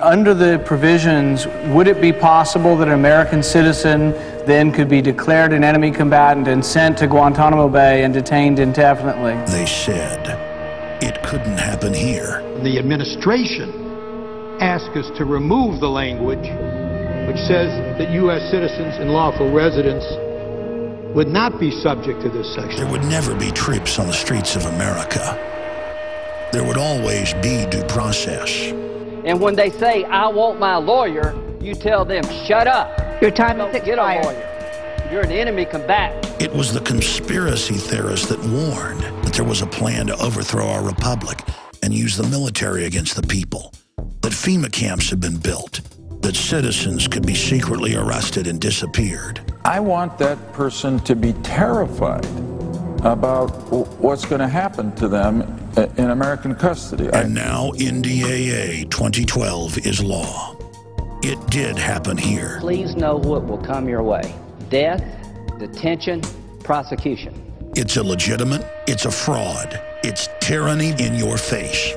Under the provisions, would it be possible that an American citizen then could be declared an enemy combatant and sent to Guantanamo Bay and detained indefinitely? They said it couldn't happen here. The administration asked us to remove the language which says that U.S. citizens and lawful residents would not be subject to this section. There would never be troops on the streets of America. There would always be due process. And when they say, I want my lawyer, you tell them, shut up. Your time is expired. Get a lawyer. You're an enemy combatant. It was the conspiracy theorists that warned that there was a plan to overthrow our republic and use the military against the people, that FEMA camps had been built, that citizens could be secretly arrested and disappeared. I want that person to be terrified about what's going to happen to them in American custody. And now NDAA 2012 is law. It did happen here. Please know what will come your way. Death, detention, prosecution. It's illegitimate. It's a fraud. It's tyranny in your face.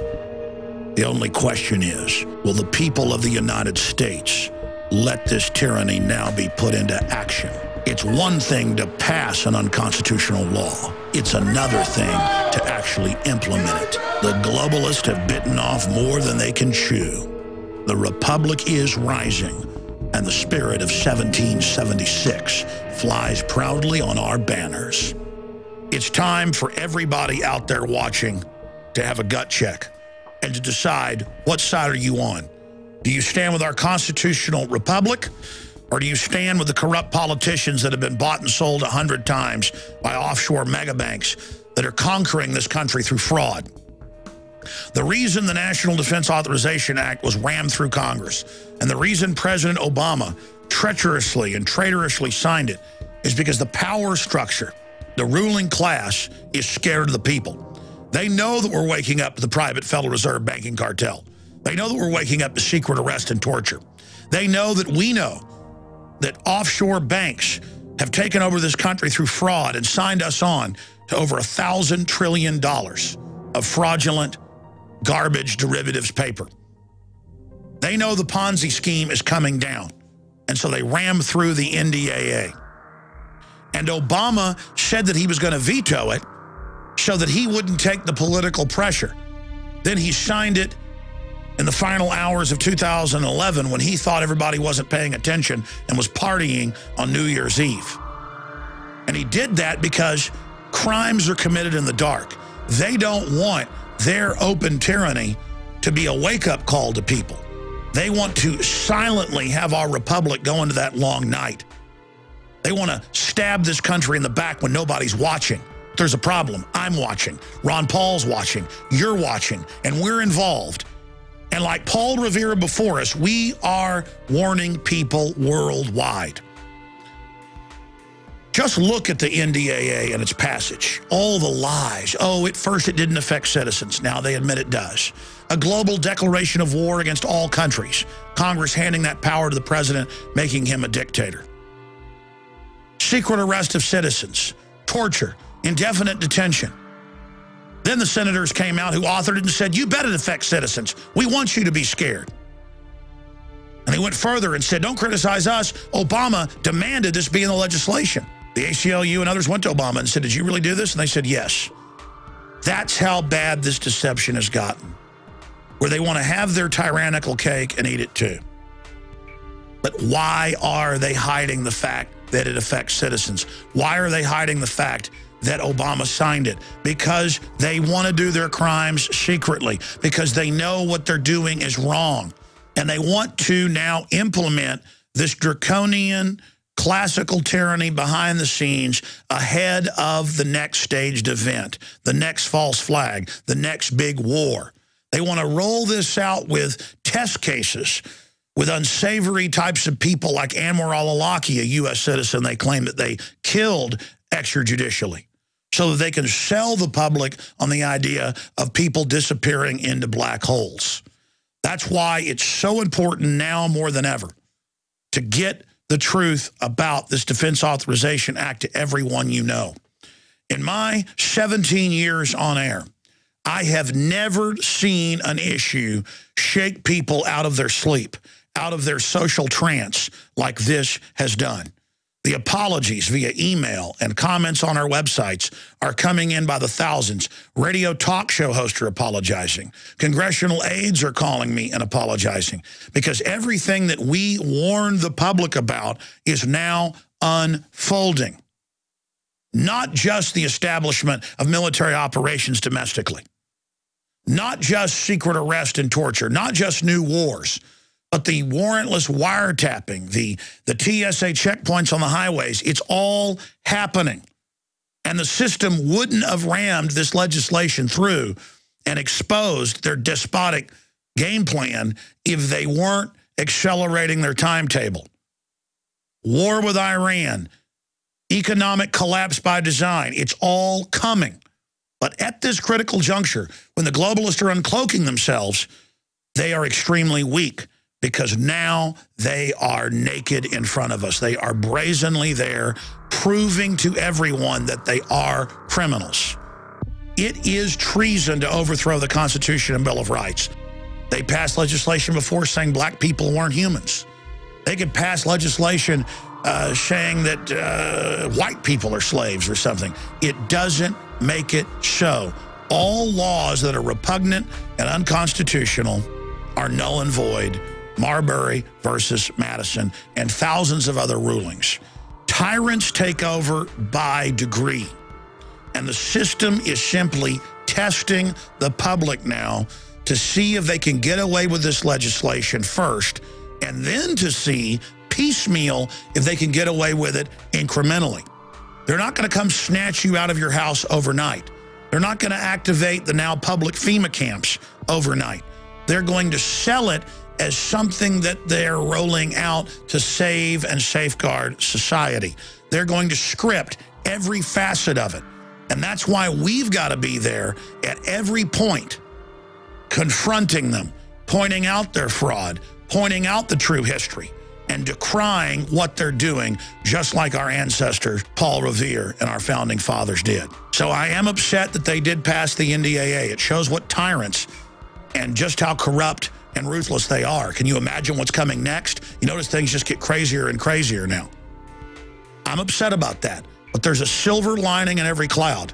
The only question is, will the people of the United States let this tyranny now be put into action? It's one thing to pass an unconstitutional law. It's another thing to actually implement it. The globalists have bitten off more than they can chew. The Republic is rising, and the spirit of 1776 flies proudly on our banners. It's time for everybody out there watching to have a gut check and to decide, what side are you on? Do you stand with our constitutional republic, or do you stand with the corrupt politicians that have been bought and sold 100 times by offshore megabanks that are conquering this country through fraud? The reason the National Defense Authorization Act was rammed through Congress, and the reason President Obama treacherously and traitorously signed it, is because the power structure, the ruling class, is scared of the people. They know that we're waking up to the private Federal Reserve banking cartel. They know that we're waking up to secret arrest and torture. They know that we know that offshore banks have taken over this country through fraud and signed us on to over $1,000 trillion of fraudulent garbage derivatives paper. They know the Ponzi scheme is coming down, and so they rammed through the NDAA. And Obama said that he was going to veto it so that he wouldn't take the political pressure. Then he signed it in the final hours of 2011 when he thought everybody wasn't paying attention and was partying on New Year's Eve. And he did that because crimes are committed in the dark. They don't want their open tyranny to be a wake-up call to people. They want to silently have our republic go into that long night. They want to stab this country in the back when nobody's watching. There's a problem. I'm watching. Ron Paul's watching. You're watching. And we're involved. And like Paul Revere before us, we are warning people worldwide. Just look at the NDAA and its passage. All the lies. Oh, at first it didn't affect citizens. Now they admit it does. A global declaration of war against all countries. Congress handing that power to the president, making him a dictator. Secret arrest of citizens. Torture. Indefinite detention. Then the senators came out who authored it and said, you bet it affects citizens. We want you to be scared. And they went further and said, don't criticize us. Obama demanded this be in the legislation. The ACLU and others went to Obama and said, did you really do this? And they said, yes. That's how bad this deception has gotten, where they want to have their tyrannical cake and eat it too. But why are they hiding the fact that it affects citizens? Why are they hiding the fact that Obama signed it? Because they want to do their crimes secretly, because they know what they're doing is wrong. And they want to now implement this draconian classical tyranny behind the scenes ahead of the next staged event, the next false flag, the next big war. They want to roll this out with test cases with unsavory types of people like Anwar al-Awlaki, a U.S. citizen they claim that they killed extrajudicially, so that they can sell the public on the idea of people disappearing into black holes. That's why it's so important now more than ever to get the truth about this Defense Authorization Act to everyone you know. In my 17 years on air, I have never seen an issue shake people out of their sleep, out of their social trance like this has done. The apologies via email and comments on our websites are coming in by the thousands. Radio talk show hosts are apologizing. Congressional aides are calling me and apologizing because everything that we warned the public about is now unfolding. Not just the establishment of military operations domestically, not just secret arrest and torture, not just new wars, but the warrantless wiretapping, the TSA checkpoints on the highways, it's all happening. And the system wouldn't have rammed this legislation through and exposed their despotic game plan if they weren't accelerating their timetable. War with Iran, economic collapse by design, it's all coming. But at this critical juncture, when the globalists are uncloaking themselves, they are extremely weak. Because now they are naked in front of us. They are brazenly there, proving to everyone that they are criminals. It is treason to overthrow the Constitution and Bill of Rights. They passed legislation before saying black people weren't humans. They could pass legislation saying that white people are slaves or something. It doesn't make it so. All laws that are repugnant and unconstitutional are null and void. Marbury versus Madison, and thousands of other rulings. Tyrants take over by degree, and the system is simply testing the public now to see if they can get away with this legislation first, and then to see piecemeal if they can get away with it incrementally. They're not going to come snatch you out of your house overnight. They're not going to activate the now public FEMA camps overnight. They're going to sell it as something that they're rolling out to save and safeguard society. They're going to script every facet of it. And that's why we've got to be there at every point, confronting them, pointing out their fraud, pointing out the true history, and decrying what they're doing, just like our ancestors, Paul Revere and our founding fathers did. So I am upset that they did pass the NDAA. It shows what tyrants and just how corrupt and ruthless they are. Can you imagine what's coming next? You notice things just get crazier and crazier now. I'm upset about that, but there's a silver lining in every cloud.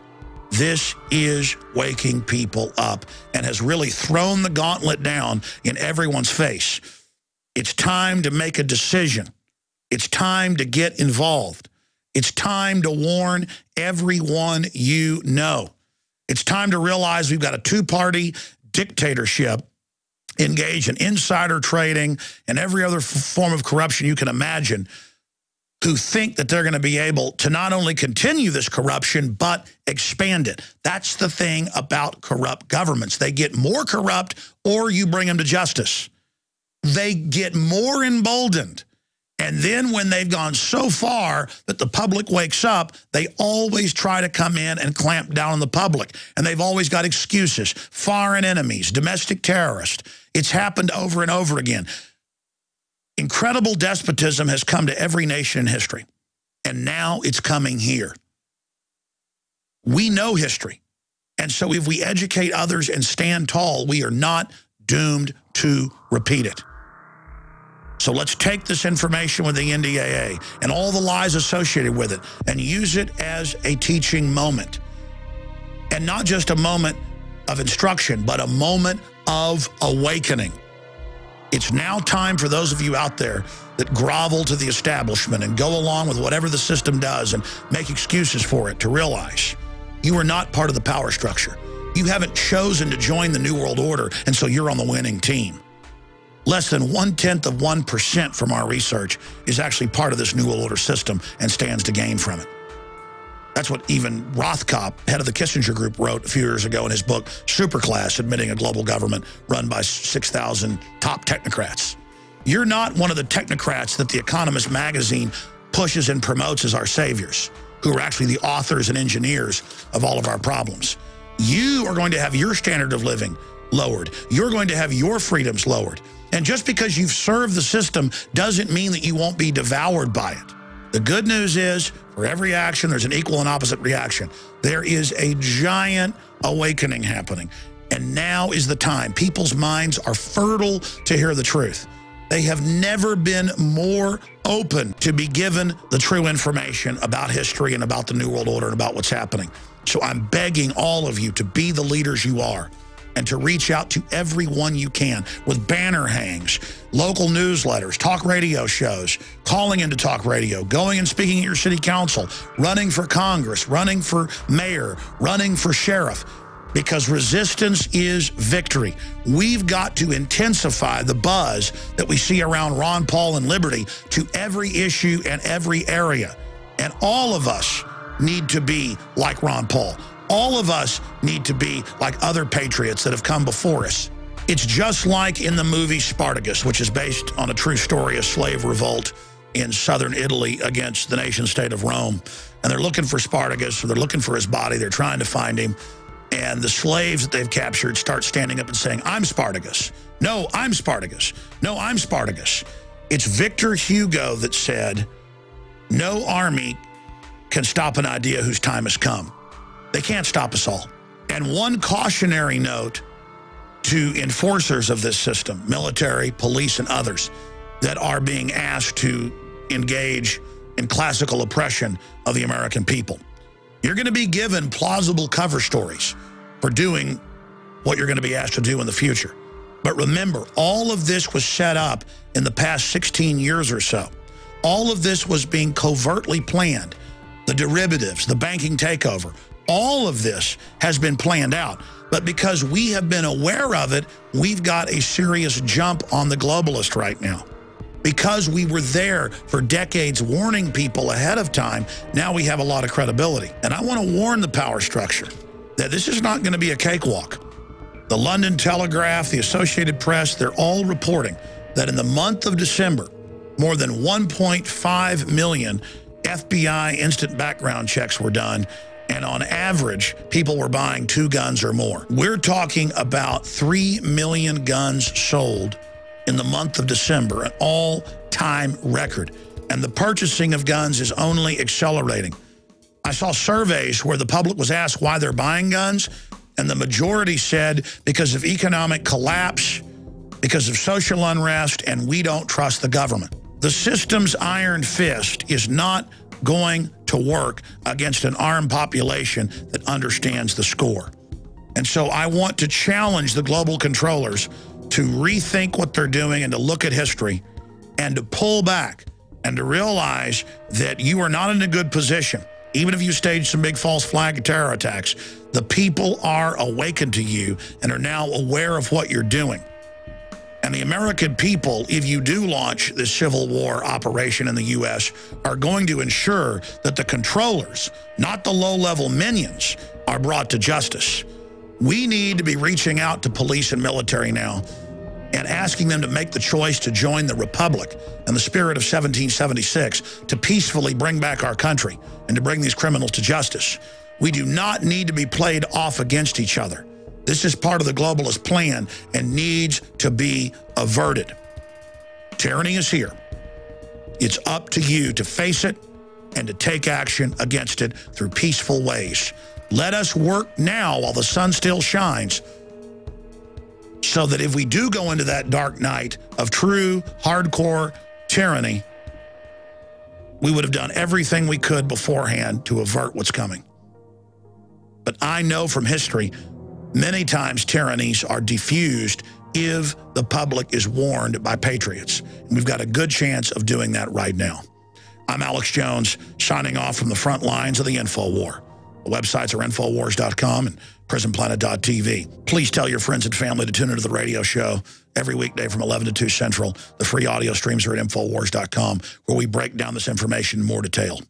This is waking people up and has really thrown the gauntlet down in everyone's face. It's time to make a decision. It's time to get involved. It's time to warn everyone you know. It's time to realize we've got a two-party dictatorship engaged in insider trading and every other form of corruption you can imagine, who think that they're going to be able to not only continue this corruption, but expand it. That's the thing about corrupt governments. They get more corrupt or you bring them to justice. They get more emboldened. And then when they've gone so far that the public wakes up, they always try to come in and clamp down on the public. And they've always got excuses. Foreign enemies, domestic terrorists. It's happened over and over again. Incredible despotism has come to every nation in history. And now it's coming here. We know history. And so if we educate others and stand tall, we are not doomed to repeat it. So let's take this information with the NDAA and all the lies associated with it and use it as a teaching moment. And not just a moment of instruction, but a moment of awakening. It's now time for those of you out there that grovel to the establishment and go along with whatever the system does and make excuses for it to realize you are not part of the power structure. You haven't chosen to join the New World Order, and so you're on the winning team. Less than 0.1% from our research is actually part of this New World Order system and stands to gain from it. That's what even Rothkopf, head of the Kissinger Group, wrote a few years ago in his book, Superclass, admitting a global government run by 6,000 top technocrats. You're not one of the technocrats that The Economist magazine pushes and promotes as our saviors, who are actually the authors and engineers of all of our problems. You are going to have your standard of living lowered. You're going to have your freedoms lowered. And just because you've served the system doesn't mean that you won't be devoured by it. The good news is, for every action, there's an equal and opposite reaction. There is a giant awakening happening. And now is the time. People's minds are fertile to hear the truth. They have never been more open to be given the true information about history and about the New World Order and about what's happening. So I'm begging all of you to be the leaders you are and to reach out to everyone you can with banner hangs, local newsletters, talk radio shows, calling into talk radio, going and speaking at your city council, running for Congress, running for mayor, running for sheriff. Because resistance is victory. We've got to intensify the buzz that we see around Ron Paul and liberty to every issue and every area. And all of us need to be like Ron Paul. All of us need to be like other patriots that have come before us. It's just like in the movie Spartacus, which is based on a true story of slave revolt in southern Italy against the nation state of Rome. And they're looking for Spartacus, or they're looking for his body. They're trying to find him. And the slaves that they've captured start standing up and saying, I'm Spartacus. No, I'm Spartacus. No, I'm Spartacus. It's Victor Hugo that said, no army can stop an idea whose time has come. They can't stop us all. And one cautionary note to enforcers of this system, military, police, and others, that are being asked to engage in classical oppression of the American people. You're going to be given plausible cover stories for doing what you're going to be asked to do in the future. But remember, all of this was set up in the past 16 years or so. All of this was being covertly planned. The derivatives, the banking takeover, all of this has been planned out. But because we have been aware of it, we've got a serious jump on the globalist right now. Because we were there for decades warning people ahead of time, now we have a lot of credibility. And I want to warn the power structure that this is not going to be a cakewalk. The London Telegraph, the Associated Press, they're all reporting that in the month of December, more than 1.5 million FBI instant background checks were done. And on average, people were buying 2 guns or more. We're talking about 3 million guns sold in the month of December, an all-time record. And the purchasing of guns is only accelerating. I saw surveys where the public was asked why they're buying guns, and the majority said because of economic collapse, because of social unrest, and we don't trust the government. The system's iron fist is not going to work against an armed population that understands the score. And so I want to challenge the global controllers to rethink what they're doing and to look at history and to pull back and to realize that you are not in a good position. Even if you stage some big false flag terror attacks, the people are awakened to you and are now aware of what you're doing. And the American people, if you do launch this civil war operation in the U.S., are going to ensure that the controllers, not the low-level minions, are brought to justice. We need to be reaching out to police and military now and asking them to make the choice to join the Republic and the spirit of 1776 to peacefully bring back our country and to bring these criminals to justice. We do not need to be played off against each other. This is part of the globalist plan and needs to be averted. Tyranny is here. It's up to you to face it and to take action against it through peaceful ways. Let us work now while the sun still shines so that if we do go into that dark night of true, hardcore tyranny, we would have done everything we could beforehand to avert what's coming. But I know from history, many times tyrannies are diffused if the public is warned by patriots. And we've got a good chance of doing that right now. I'm Alex Jones, signing off from the front lines of the InfoWar. The websites are Infowars.com and PrisonPlanet.tv. Please tell your friends and family to tune into the radio show every weekday from 11 to 2 Central. The free audio streams are at Infowars.com, where we break down this information in more detail.